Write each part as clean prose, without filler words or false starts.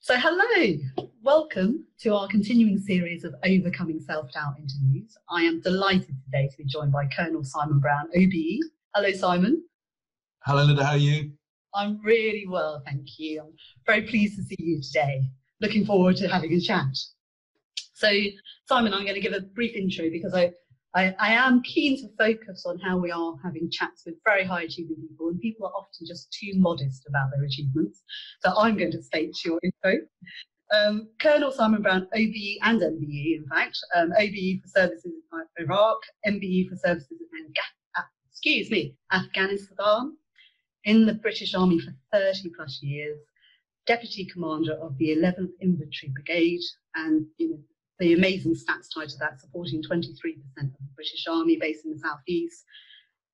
So hello, welcome to our continuing series of Overcoming Self-Doubt interviews. I am delighted today to be joined by Colonel Simon Browne OBE. Hello, Simon. Hello, Linda, how are you? I'm really well, thank you. I'm very pleased to see you today. Looking forward to having a chat. So, Simon, I'm going to give a brief intro because I am keen to focus on how we are having chats with very high achieving people, and people are often just too modest about their achievements. So I'm going to state your info. Colonel Simon Browne OBE and MBE, in fact, OBE for services in Iraq, MBE for services in Afghanistan, in the British Army for 30 plus years, Deputy Commander of the 11th Infantry Brigade, and the amazing stats tied to that, supporting 23% of the British Army based in the southeast,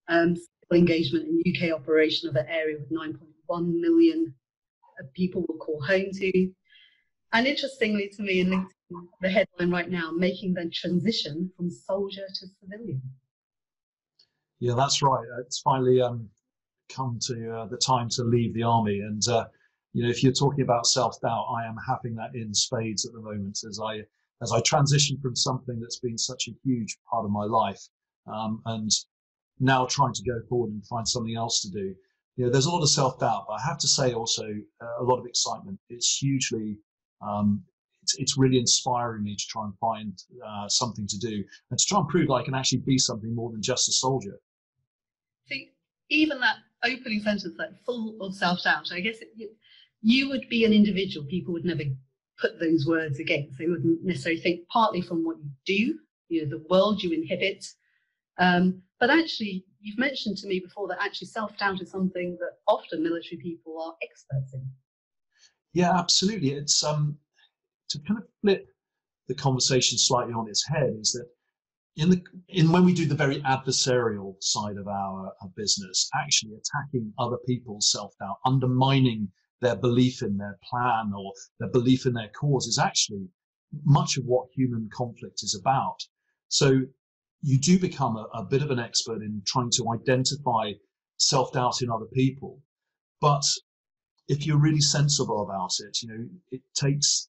civil engagement in UK operation of an area with 9.1 million people will call home to. And interestingly to me, in LinkedIn, the headline right now, making the transition from soldier to civilian. Yeah, that's right. It's finally come to the time to leave the army. And, if you're talking about self-doubt, I am having that in spades at the moment as I transition from something that's been such a huge part of my life and now trying to go forward and find something else to do. There's a lot of self-doubt, but I have to say also a lot of excitement. It's hugely, it's really inspiring me to try and find something to do and to try and prove that I can actually be something more than just a soldier. See, even that opening sentence, like full of self-doubt, I guess you would be an individual. People would never put those words against. They wouldn't necessarily think, partly from what you do, the world you inhabit. But actually, you've mentioned to me before that actually self-doubt is something that often military people are experts in. Yeah, absolutely. It's to kind of flip the conversation slightly on its head is that when we do the very adversarial side of our business, actually attacking other people's self-doubt, undermining their belief in their plan or their belief in their cause is actually much of what human conflict is about. So you do become a bit of an expert in trying to identify self-doubt in other people. But if you're really sensible about it, it takes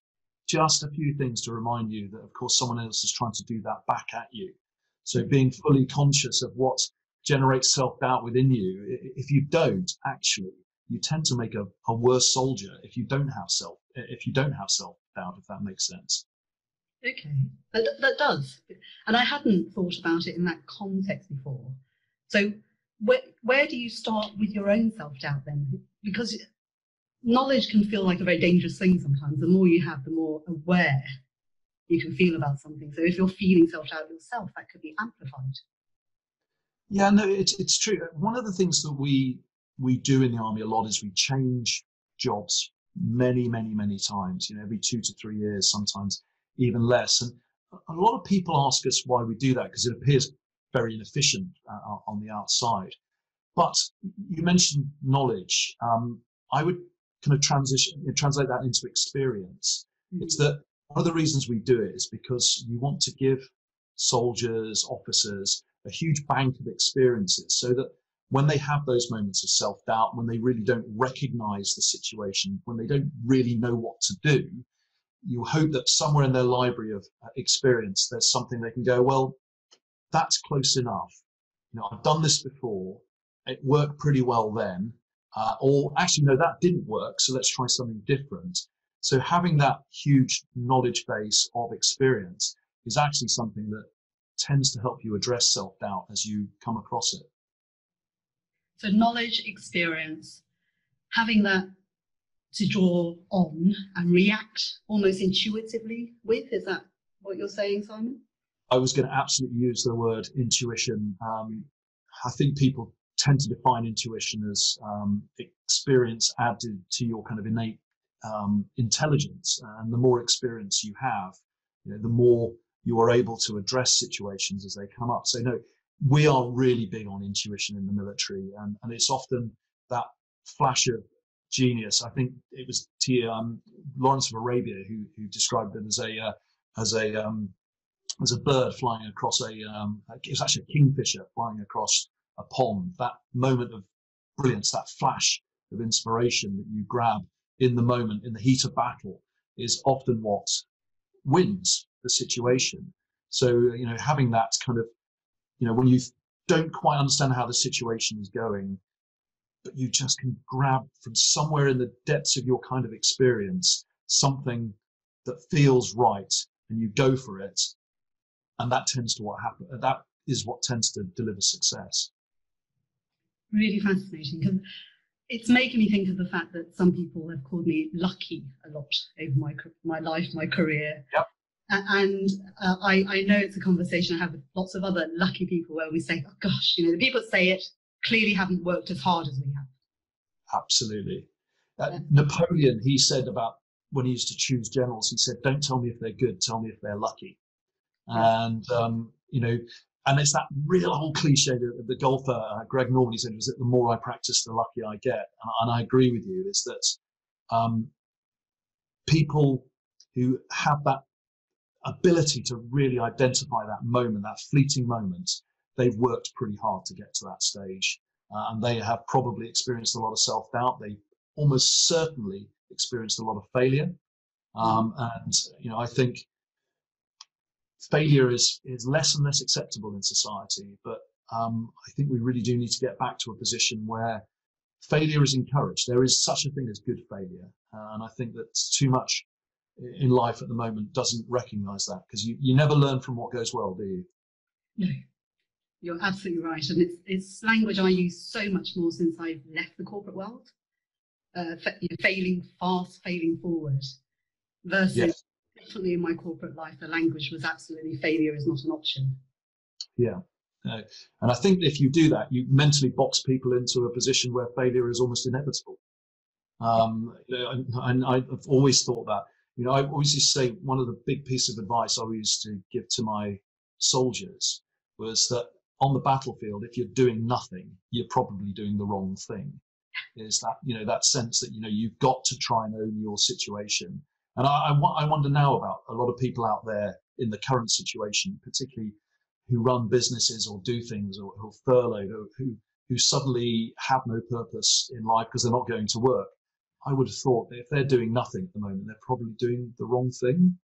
just a few things to remind you that, of course, someone else is trying to do that back at you. So being fully conscious of what generates self-doubt within you, if you don't actually, you tend to make a worse soldier if you don't have self-doubt, if that makes sense. Okay, that does. And I hadn't thought about it in that context before. So where do you start with your own self-doubt then? Because knowledge can feel like a very dangerous thing sometimes. The more you have, the more aware you can feel about something. So if you're feeling self-doubt yourself, that could be amplified. Yeah, no, it's true. One of the things that we do in the army a lot is we change jobs many, many, many times, every 2 to 3 years, sometimes even less. And a lot of people ask us why we do that, because it appears very inefficient on the outside. But you mentioned knowledge. I would kind of translate that into experience. It's that one of the reasons we do it is because you want to give soldiers, officers, a huge bank of experiences so that when they have those moments of self-doubt, when they really don't recognize the situation, when they don't really know what to do, you hope that somewhere in their library of experience, there's something they can go, well, that's close enough. I've done this before. It worked pretty well then. Or actually, no, that didn't work. So let's try something different. So having that huge knowledge base of experience is actually something that tends to help you address self-doubt as you come across it. So knowledge, experience, having that to draw on and react almost intuitively with, is that what you're saying, Simon? I was going to absolutely use the word intuition. I think people tend to define intuition as experience added to your kind of innate intelligence. And the more experience you have, the more you are able to address situations as they come up. So no, we are really big on intuition in the military, and it's often that flash of genius. I think it was Lawrence of Arabia who described it as a bird flying across it was actually a kingfisher flying across a pond. That moment of brilliance, that flash of inspiration that you grab in the moment, in the heat of battle, is often what wins the situation. So, you know, having that kind of, you know, when you don't quite understand how the situation is going, but you just can grab from somewhere in the depths of your kind of experience something that feels right, and you go for it, and that tends to what happen. That is what tends to deliver success. Really fascinating, because it's making me think of the fact that some people have called me lucky a lot over my life, my career. Yep. And I know it's a conversation I have with lots of other lucky people where we say, oh gosh, you know, the people that say it clearly haven't worked as hard as we have. Absolutely. Napoleon, he said about when he used to choose generals, he said, don't tell me if they're good, tell me if they're lucky. And, you know, and it's that real old cliche that the golfer, Greg Norman, said, was that the more I practice, the luckier I get. And I agree with you, is that people who have that ability to really identify that moment, that fleeting moment, they've worked pretty hard to get to that stage. And they have probably experienced a lot of self-doubt. They almost certainly experienced a lot of failure. And, you know, I think failure is less and less acceptable in society, but I think we really do need to get back to a position where failure is encouraged. There is such a thing as good failure, and I think that too much in life at the moment doesn't recognize that, because you never learn from what goes well, do you? No, you're absolutely right, and it's language I use so much more since I've left the corporate world. Failing fast, failing forward, versus Yes. Definitely in my corporate life, the language was absolutely failure is not an option. Yeah. And I think if you do that, you mentally box people into a position where failure is almost inevitable. You know, and I've always thought that, you know, I always used to say one of the big pieces of advice I used to give to my soldiers was that on the battlefield, if you're doing nothing, you're probably doing the wrong thing. Is that, you know, that sense that, you know, you've got to try and own your situation. And I wonder now about a lot of people out there in the current situation, particularly who run businesses or do things, or who are furloughed, or who suddenly have no purpose in life because they're not going to work. I would have thought that if they're doing nothing at the moment, they're probably doing the wrong thing.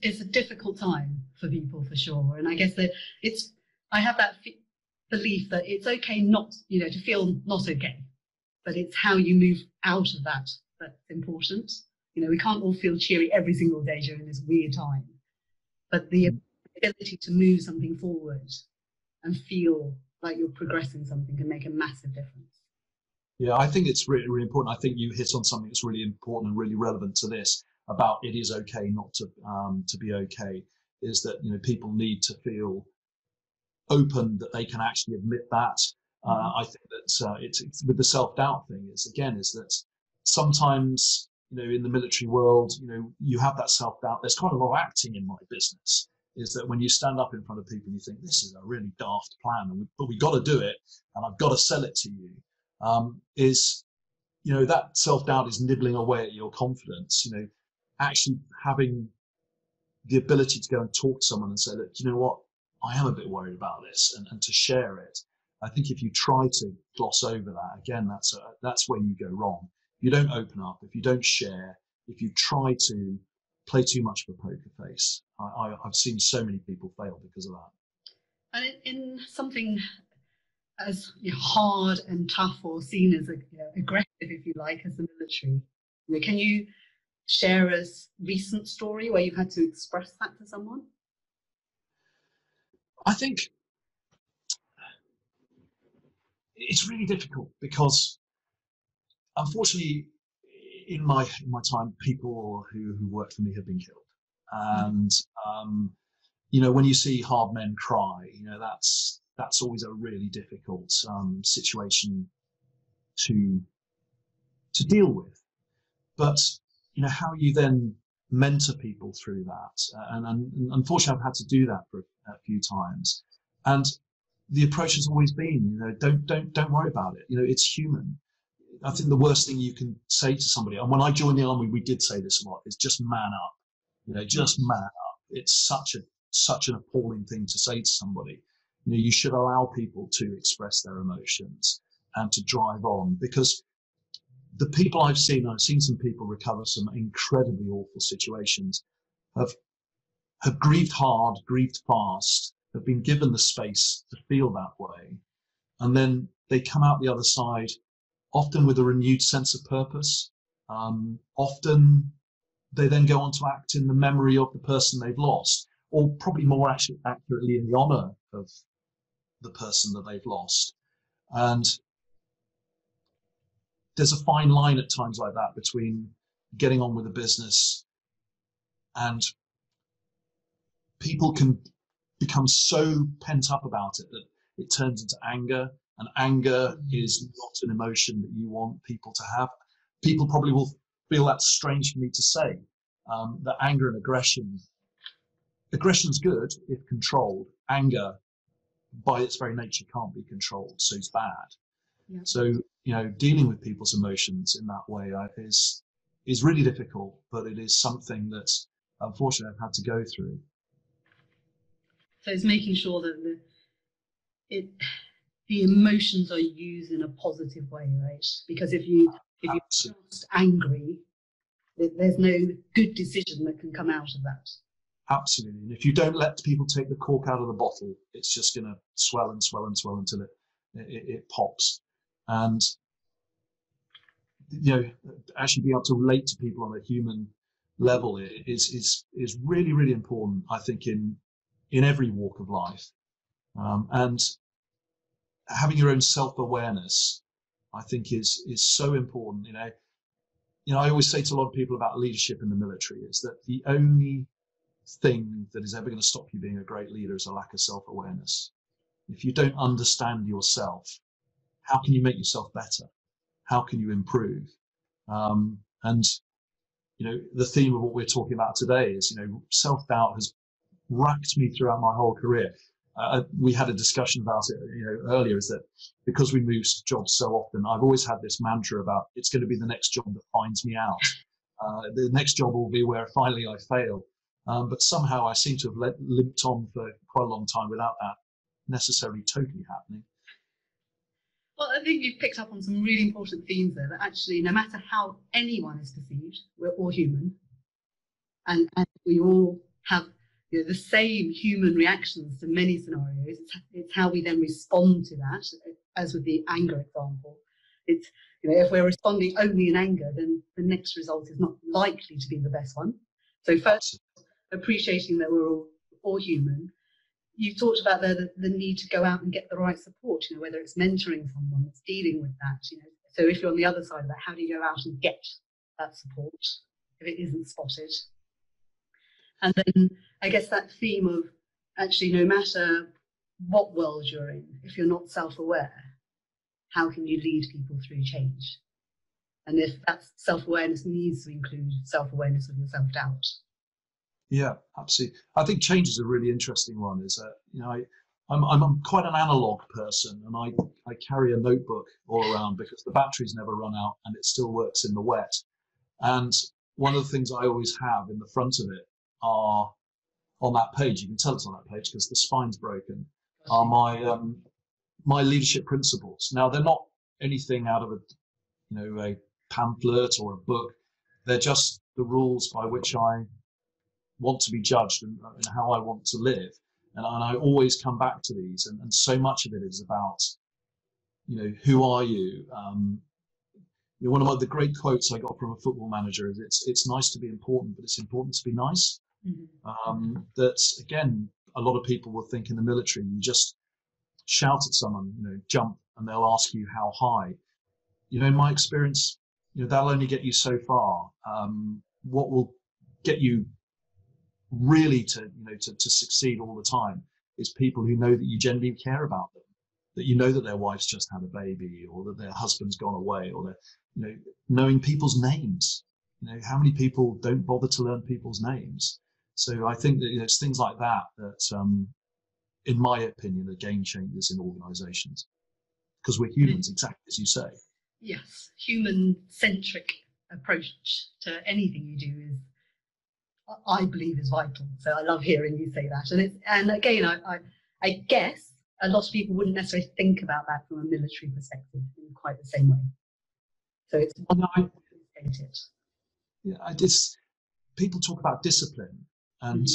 It's a difficult time for people, for sure. And I guess that I have that belief that it's okay not, you know, to feel not okay, but it's how you move out of that that's important. You know, we can't all feel cheery every single day during this weird time, but the ability to move something forward and feel like you're progressing something can make a massive difference. Yeah, I think it's really, really important. I think you hit on something that's really important and really relevant to this, about it is okay not to be okay, is that, you know, people need to feel open that they can actually admit that. I think that it's with the self-doubt thing is that sometimes, you know, in the military world, you know, you have that self-doubt. There's quite a lot of acting in my business, is that when you stand up in front of people and you think this is a really daft plan, but we got to do it, and I've got to sell it to you, is, you know, that self-doubt is nibbling away at your confidence. You know, actually having the ability to go and talk to someone and say, look, you know what, I am a bit worried about this, and to share it. I think if you try to gloss over that, again, that's where you go wrong. If you don't open up, if you don't share, if you try to play too much of a poker face, I've seen so many people fail because of that. And in something as, you know, hard and tough, or seen as aggressive, if you like, as the military, you know, can you share a recent story where you've had to express that to someone? I think it's really difficult because, unfortunately, in my time, people who worked for me have been killed, and you know, when you see hard men cry, you know, that's always a really difficult situation to deal with. But, you know, how you then mentor people through that, and unfortunately, I've had to do that for a few times, and the approach has always been, you know, don't worry about it. You know, it's human. I think the worst thing you can say to somebody, and when I joined the army, we did say this a lot, is just man up. You know, just man up. It's such an appalling thing to say to somebody. You know, you should allow people to express their emotions and to drive on, because the people I've seen some people recover some incredibly awful situations, have grieved hard, grieved fast, have been given the space to feel that way, and then they come out the other side, often with a renewed sense of purpose. Often they then go on to act in the memory of the person they've lost, or probably more accurately in the honor of the person that they've lost. And there's a fine line at times like that between getting on with the business, and people can become so pent up about it that it turns into anger, and anger is not an emotion that you want people to have. People probably will feel that's strange for me to say, that anger and aggression's good if controlled. Anger, by its very nature, can't be controlled, so it's bad. Yeah. So, dealing with people's emotions in that way is really difficult, but it is something that unfortunately I've had to go through. So it's making sure that the emotions are used in a positive way, right? Because if you're just angry, there's no good decision that can come out of that. Absolutely. And if you don't let people take the cork out of the bottle, it's just going to swell and swell and swell until it pops. And actually being able to relate to people on a human level is really, really important, I think, in every walk of life. And having your own self-awareness, I think, is so important. I always say to a lot of people about leadership in the military is that the only thing that is ever going to stop you being a great leader is a lack of self-awareness. If you don't understand yourself, how can you make yourself better? How can you improve? And the theme of what we're talking about today is, self-doubt has racked me throughout my whole career. We had a discussion about it, earlier, is that because we move jobs so often, I've always had this mantra about it's going to be the next job that finds me out. The next job will be where finally I fail. But somehow I seem to have limped on for quite a long time without that necessarily totally happening. Well, I think you've picked up on some really important themes there, that actually no matter how anyone is perceived, we're all human, and we all have the same human reactions to many scenarios. It's how we then respond to that, as with the anger example. It's if we're responding only in anger, then the next result is not likely to be the best one. So first, appreciating that we're all human. You've talked about the need to go out and get the right support, whether it's mentoring someone that's dealing with that. So if you're on the other side of that, how do you go out and get that support if it isn't spotted? And then I guess that theme of actually, no matter what world you're in, if you're not self-aware, how can you lead people through change? And if that self-awareness needs to include self-awareness of your self-doubt. Yeah, absolutely. I think change is a really interesting one. Is that I'm quite an analog person, and I carry a notebook all around because the batteries never run out and it still works in the wet. And one of the things I always have in the front of it are, on that page, you can tell it's on that page because the spine's broken, are my leadership principles. Now, they're not anything out of a pamphlet or a book. They're just the rules by which I want to be judged and how I want to live. And I always come back to these. And so much of it is about, who are you? One of the great quotes I got from a football manager is, it's nice to be important, but it's important to be nice. Mm-hmm. That, again, a lot of people will think in the military, you just shout at someone, jump, and they'll ask you how high. In my experience, that'll only get you so far. What will get you really to succeed all the time is people who know that you genuinely care about them, that that their wife's just had a baby, or that their husband's gone away, or knowing people's names. How many people don't bother to learn people's names? So I think that it's things like that in my opinion, are game changers in organizations, because we're humans, exactly as you say. Yes, human-centric approach to anything you do is, I believe, is vital. So I love hearing you say that. And again, I guess a lot of people wouldn't necessarily think about that from a military perspective in quite the same way. So it's Well, no, stated. yeah, people talk about discipline, and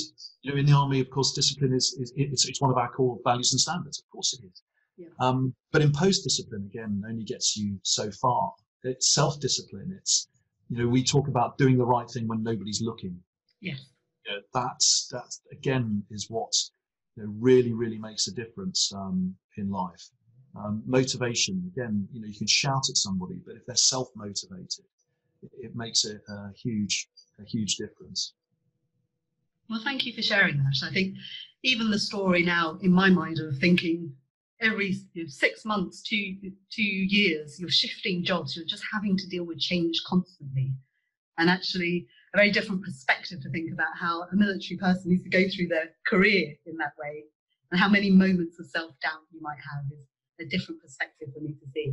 in the army, of course, discipline it's one of our core values and standards. Of course, it is. Yeah. But imposed discipline again only gets you so far. It's self-discipline. It's we talk about doing the right thing when nobody's looking. Yes. That's again is what really makes a difference in life. Motivation again. You can shout at somebody, but if they're self-motivated, it makes it a huge difference. Well, thank you for sharing that. I think even the story now in my mind of thinking every 6 months, 2 years, you're shifting jobs, you're just having to deal with change constantly. And actually a very different perspective to think about how a military person needs to go through their career in that way, and how many moments of self-doubt you might have is a different perspective for me to see.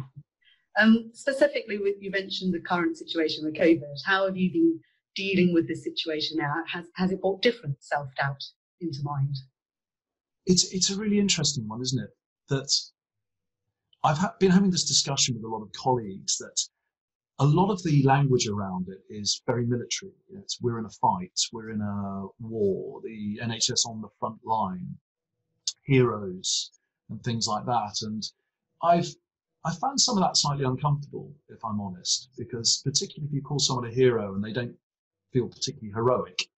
Specifically, you mentioned the current situation with COVID. How have you been dealing with this situation now? Has it brought different self-doubt into mind? It's a really interesting one, isn't it? That I've been having this discussion with a lot of colleagues that a lot of the language around it is very military. We're in a fight, we're in a war, the NHS on the front line, heroes and things like that. And I found some of that slightly uncomfortable, if I'm honest, because particularly if you call someone a hero and they don't feel particularly heroic,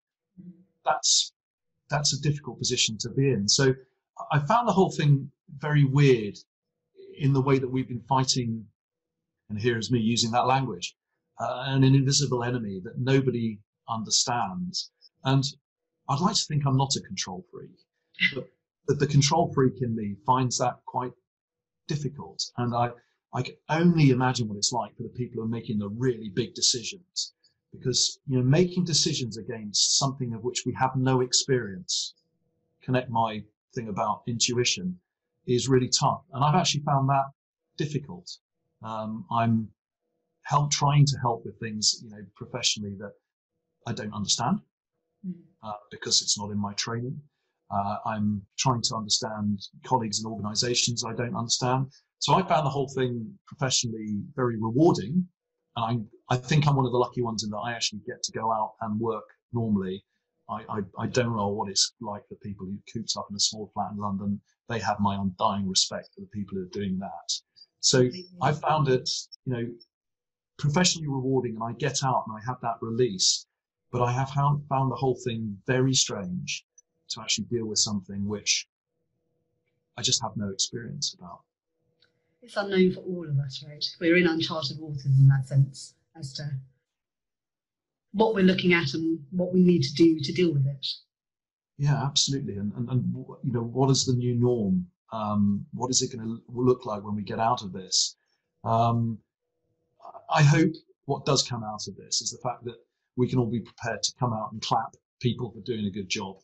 that's a difficult position to be in. So I found the whole thing very weird in the way that we've been fighting, and here is me using that language, an invisible enemy that nobody understands. And I'd like to think I'm not a control freak, but the control freak in me finds that quite difficult. And I can only imagine what it's like for the people who are making the really big decisions, because making decisions against something of which we have no experience, connect my thing about intuition, is really tough. And I've actually found that difficult. I'm trying to help with things professionally that I don't understand because it's not in my training. I'm trying to understand colleagues in organizations I don't understand. So I found the whole thing professionally very rewarding. And I think I'm one of the lucky ones in that I actually get to go out and work normally. I don't know what it's like for people who cooped up in a small flat in London. They have my undying respect for the people who are doing that. So I found it, professionally rewarding, and I get out and I have that release. But I have found the whole thing very strange to actually deal with something which I just have no experience about. It's unknown for all of us, right? We're in uncharted waters in that sense as to what we're looking at and what we need to do to deal with it. Yeah, absolutely. And what is the new norm? What is it going to look like when we get out of this? I hope what does come out of this is the fact that we can all be prepared to come out and clap people for doing a good job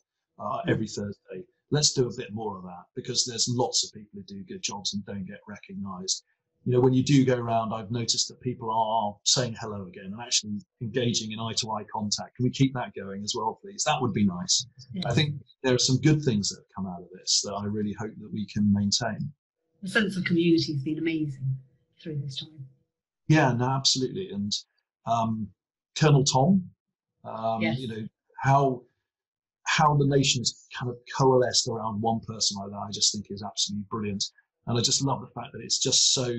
every Thursday. Let's do a bit more of that, because there's lots of people who do good jobs and don't get recognised. When you do go around, I've noticed that people are saying hello again and actually engaging in eye-to-eye contact. Can we keep that going as well, please? That would be nice. Yes. I think there are some good things that have come out of this that I really hope that we can maintain. The sense of community has been amazing through this time. Yeah, no, absolutely. And Colonel Tom, yes. How the nation has kind of coalesced around one person like that, I just think is absolutely brilliant. And I just love the fact that it's just so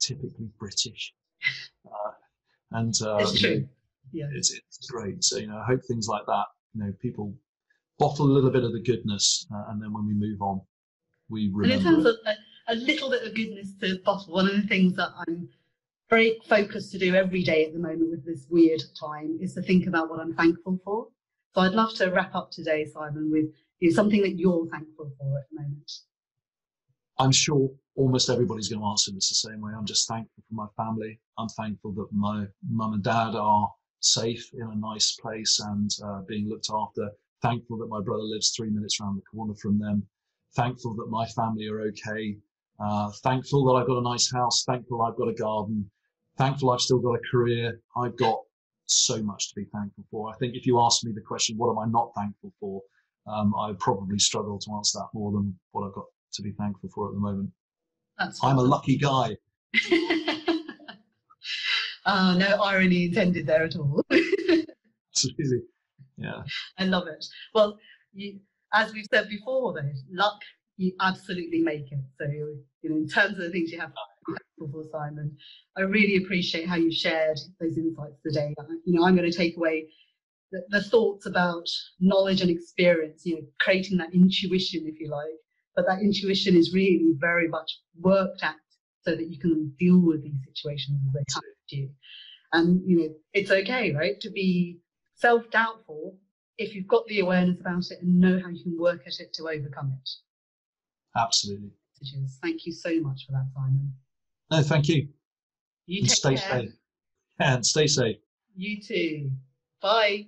typically British. It's true. Yeah. It's great. So, I hope things like that, people bottle a little bit of the goodness, and then when we move on, we remember. And in terms of a little bit of goodness to bottle, one of the things that I'm very focused to do every day at the moment with this weird time is to think about what I'm thankful for. So I'd love to wrap up today, Simon, with something that you're thankful for at the moment. I'm sure almost everybody's going to answer this the same way. I'm just thankful for my family. I'm thankful that my mum and dad are safe in a nice place and being looked after. Thankful that my brother lives 3 minutes around the corner from them. Thankful that my family are okay. Thankful that I've got a nice house. Thankful I've got a garden. Thankful I've still got a career. I've got so much to be thankful for. I think if you ask me the question, what am I not thankful for? I would probably struggle to answer that more than what I've got to be thankful for at the moment. I'm a lucky guy. No irony intended there at all. Absolutely. Yeah. I love it. Well, as we've said before, though, luck, you absolutely make it. So, in terms of the things you have to be thankful for, Simon, I really appreciate how you shared those insights today. I'm going to take away the thoughts about knowledge and experience, creating that intuition, if you like. But that intuition is really very much worked at so that you can deal with these situations as they come to you. And, it's okay, right, to be self-doubtful if you've got the awareness about it and know how you can work at it to overcome it. Absolutely. Thank you so much for that, Simon. No, thank you. You and take stay care. safe. And stay safe. You too. Bye.